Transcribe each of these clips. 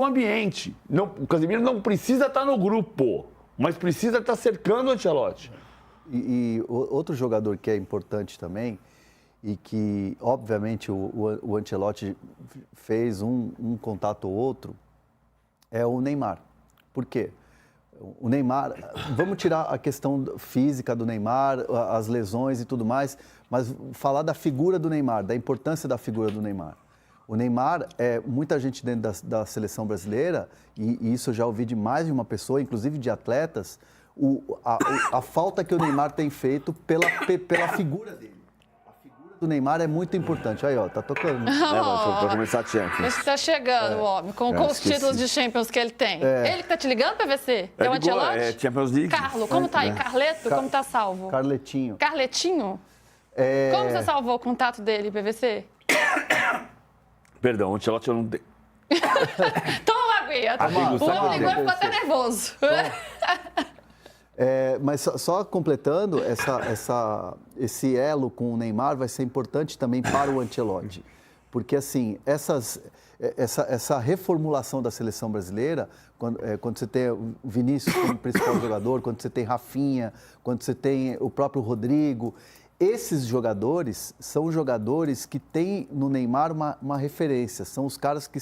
o ambiente. Não, o Casemiro não precisa estar no grupo, mas precisa estar cercando o Ancelotti. E outro jogador que é importante também, e que, obviamente, o Ancelotti fez um contato ou outro, é o Neymar. Por quê? O Neymar, vamos tirar a questão física do Neymar, as lesões e tudo mais, mas falar da figura do Neymar, da importância da figura do Neymar. O Neymar, muita gente dentro da seleção brasileira, e isso eu já ouvi de mais de uma pessoa, inclusive de atletas, a falta que o Neymar tem feito pela figura dele. A figura do Neymar é muito importante. Aí, ó, tá tocando. Pra começar a Champions. Está chegando o homem, com os títulos de Champions que ele tem. Ele que tá te ligando, PVC? É o Ancelotti? É Champions League. Carlo, como tá aí? Carleto, como tá salvo? Carletinho. Carletinho? Como você salvou o contato dele, PVC? Perdão, o Ancelotti eu não tenho. Toma aguinha. O homem ligou e ficou até nervoso. Mas só completando, esse elo com o Neymar vai ser importante também para o Ancelotti. Porque, assim, essa reformulação da seleção brasileira, quando você tem o Vinícius como principal jogador, quando você tem Rafinha, quando você tem o próprio Rodrigo, esses jogadores são jogadores que têm no Neymar uma referência, são os caras que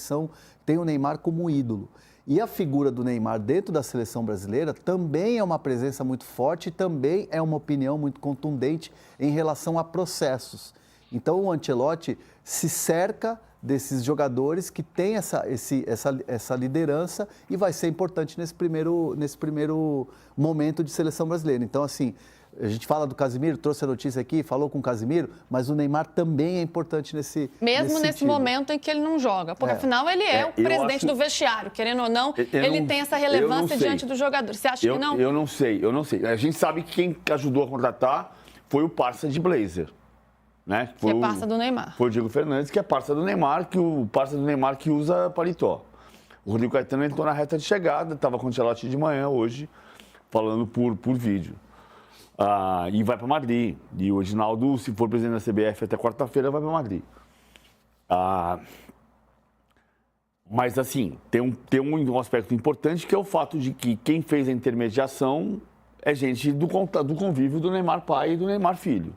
têm o Neymar como ídolo. E a figura do Neymar dentro da seleção brasileira também é uma presença muito forte e também é uma opinião muito contundente em relação a processos. Então o Ancelotti se cerca desses jogadores que têm essa liderança e vai ser importante nesse primeiro momento de seleção brasileira. Então, assim, a gente fala do Casemiro, trouxe a notícia aqui, falou com o Casemiro, mas o Neymar também é importante nesse Mesmo nesse momento em que ele não joga, porque afinal ele é o presidente do vestiário, querendo ou não, ele tem essa relevância diante dos jogadores. Você acha que não? Eu não sei. A gente sabe que quem ajudou a contratar foi o parça de Blazer. Né? Que é parça do Neymar. Foi o Diego Fernandes, que é parça do Neymar, que usa paletó. O Rodrigo Caetano entrou na reta de chegada, estava com o Ancelotti de manhã hoje, falando por vídeo. E vai para Madrid. E o Edinaldo, se for presidente da CBF até quarta-feira, vai para Madrid. Mas, assim, tem um aspecto importante, que é o fato de que quem fez a intermediação é gente do convívio do Neymar pai e do Neymar filho.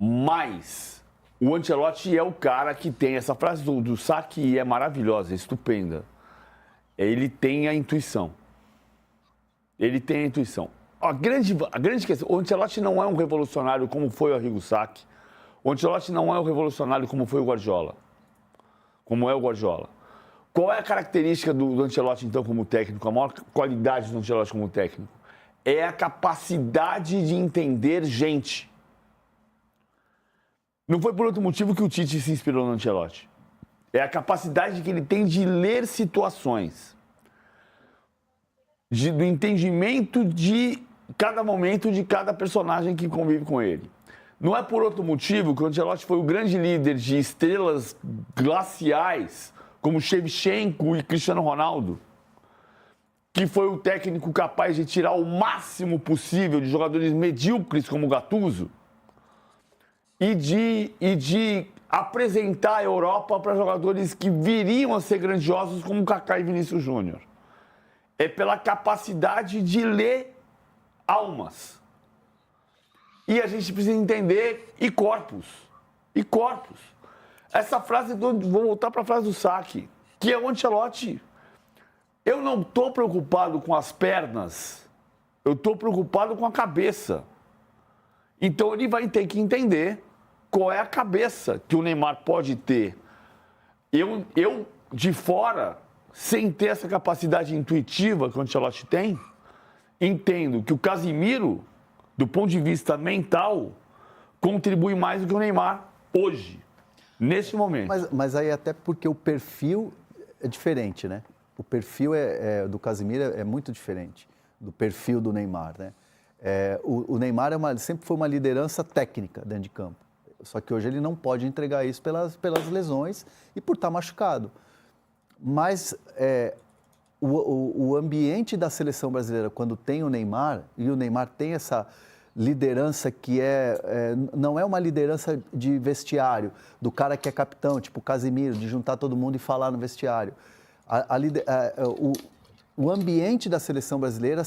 Mas o Ancelotti é o cara que tem essa frase do Sacchi, é maravilhosa, estupenda. Ele tem a intuição. A grande questão, o Ancelotti não é um revolucionário como foi o Arrigo Sacchi. O Ancelotti não é um revolucionário como foi o Guardiola. Como é o Guardiola. Qual é a característica do Ancelotti, então, como técnico? A maior qualidade do Ancelotti como técnico? É a capacidade de entender gente. Não foi por outro motivo que o Tite se inspirou no Ancelotti. É a capacidade que ele tem de ler situações. Do entendimento de cada momento de cada personagem que convive com ele. Não é por outro motivo que o Ancelotti foi o grande líder de estrelas glaciais, como Shevchenko e Cristiano Ronaldo, que foi o técnico capaz de tirar o máximo possível de jogadores medíocres como Gattuso e de apresentar a Europa para jogadores que viriam a ser grandiosos como Kaká e Vinícius Júnior. É pela capacidade de ler almas. E a gente precisa entender corpos. Essa frase, vou voltar para a frase do Sacchi, que é o Ancelotti. Eu não estou preocupado com as pernas, eu estou preocupado com a cabeça. Então ele vai ter que entender qual é a cabeça que o Neymar pode ter. Eu de fora, sem ter essa capacidade intuitiva que o Ancelotti tem, entendo que o Casemiro, do ponto de vista mental, contribui mais do que o Neymar hoje, nesse momento. Mas aí até porque o perfil é diferente, né? O perfil do Casemiro é muito diferente do perfil do Neymar, né? O Neymar sempre foi uma liderança técnica dentro de campo. Só que hoje ele não pode entregar isso pelas lesões e por estar machucado. Mas o ambiente da seleção brasileira, quando tem o Neymar, e o Neymar tem essa liderança que não é uma liderança de vestiário, do cara que é capitão, tipo o Casemiro, de juntar todo mundo e falar no vestiário. O ambiente da seleção brasileira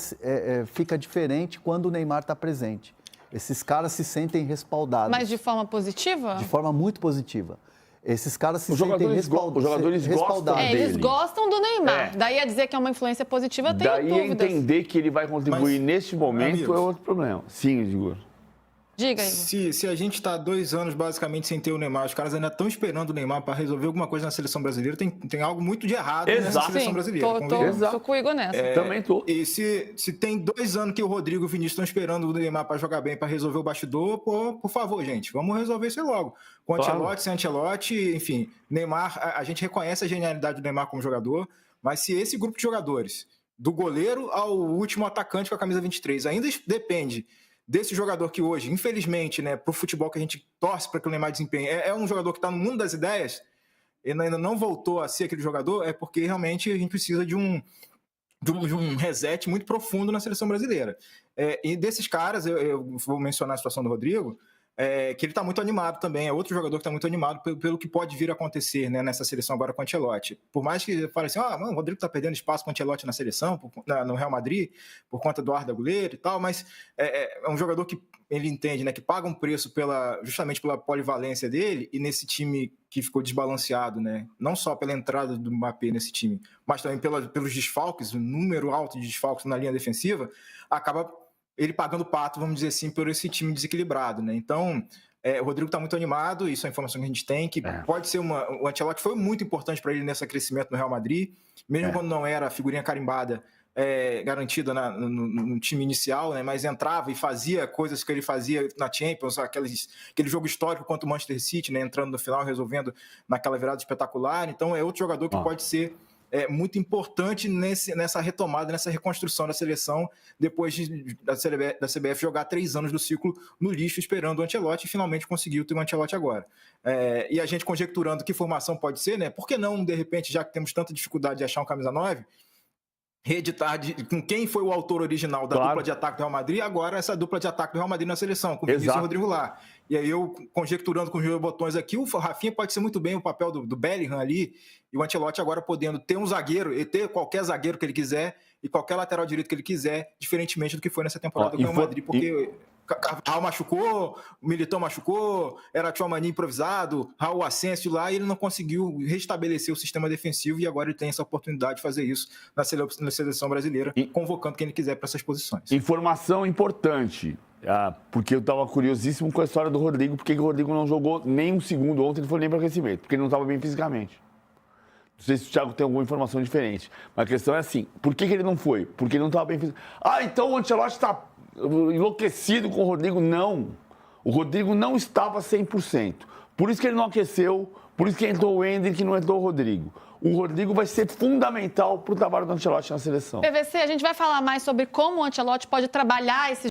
fica diferente quando o Neymar está presente. Esses caras se sentem respaldados. Mas de forma positiva? De forma muito positiva. Esses caras se sentem respaldados. Os jogadores gostam dele. Eles gostam do Neymar. Daí a dizer que é uma influência positiva, eu tenho dúvidas. Daí entender que ele vai contribuir neste momento é outro problema. Sim, Igor. Diga, Igor. Se a gente está 2 anos basicamente sem ter o Neymar, os caras ainda estão esperando o Neymar para resolver alguma coisa na seleção brasileira, tem algo muito de errado nessa seleção brasileira. Tô com o Igor nessa. Também tô. E se tem 2 anos que o Rodrigo e o Vinícius estão esperando o Neymar para jogar bem, para resolver o bastidor, por favor, gente, vamos resolver isso logo. Com o Ancelotti, sem Ancelotti, enfim, Neymar, a gente reconhece a genialidade do Neymar como jogador, mas se esse grupo de jogadores, do goleiro ao último atacante com a camisa 23, ainda depende desse jogador que hoje, infelizmente, né, pro futebol que a gente torce para que o Neymar desempenhe, é um jogador que está no mundo das ideias, ele ainda não voltou a ser aquele jogador, é porque realmente a gente precisa de um reset muito profundo na seleção brasileira. E desses caras, eu vou mencionar a situação do Rodrigo, que ele está muito animado também, é outro jogador que está muito animado pelo que pode vir a acontecer, né, nessa seleção agora com o Ancelotti. Por mais que fale assim, o Rodrigo está perdendo espaço com o Ancelotti na seleção, no Real Madrid, por conta do Arda Güler e tal, mas é um jogador que ele entende, né, que paga um preço justamente pela polivalência dele, e nesse time que ficou desbalanceado, né, não só pela entrada do Mbappé nesse time, mas também pelos desfalques, o número alto de desfalques na linha defensiva, acaba ele pagando pato, vamos dizer assim, por esse time desequilibrado, né? Então, o Rodrigo está muito animado, isso é a informação que a gente tem, que pode ser o Ancelotti foi muito importante para ele nesse crescimento no Real Madrid, mesmo quando não era a figurinha carimbada garantida no time inicial, né? Mas entrava e fazia coisas que ele fazia na Champions, aquele jogo histórico contra o Manchester City, né? Entrando no final, resolvendo naquela virada espetacular. Então, é outro jogador que pode ser muito importante nessa retomada, nessa reconstrução da seleção, depois da CBF jogar 3 anos do ciclo no lixo, esperando o Ancelotti, e finalmente conseguiu ter o Ancelotti agora. E a gente conjecturando que formação pode ser, né? Por que não, de repente, já que temos tanta dificuldade de achar um camisa 9, reeditar com quem foi o autor original da dupla de ataque do Real Madrid, agora essa dupla de ataque do Real Madrid na seleção, com o Vinícius e o Rodrigo lá. E aí eu, conjecturando com os meus botões aqui, o Rafinha pode ser muito bem o papel do Bellingham ali, e o Ancelotti agora podendo ter um zagueiro, e ter qualquer zagueiro que ele quiser, e qualquer lateral direito que ele quiser, diferentemente do que foi nessa temporada do Real Madrid, porque Carvajal machucou, o Militão machucou, era Tchouaméni improvisado, Raul Asensio lá, e ele não conseguiu restabelecer o sistema defensivo, e agora ele tem essa oportunidade de fazer isso na seleção brasileira, convocando quem ele quiser para essas posições. Informação importante, porque eu estava curiosíssimo com a história do Rodrigo, porque o Rodrigo não jogou nem um segundo ontem, ele foi nem para aquecimento, porque ele não estava bem fisicamente. Não sei se o Thiago tem alguma informação diferente, mas a questão é assim, por que ele não foi? Porque ele não estava bem fisicamente. Então o Ancelotti está enlouquecido com o Rodrigo? Não. O Rodrigo não estava 100%. Por isso que ele não aqueceu, por isso que entrou o Endrick e não entrou o Rodrigo. O Rodrigo vai ser fundamental para o trabalho do Ancelotti na seleção. PVC, a gente vai falar mais sobre como o Ancelotti pode trabalhar esse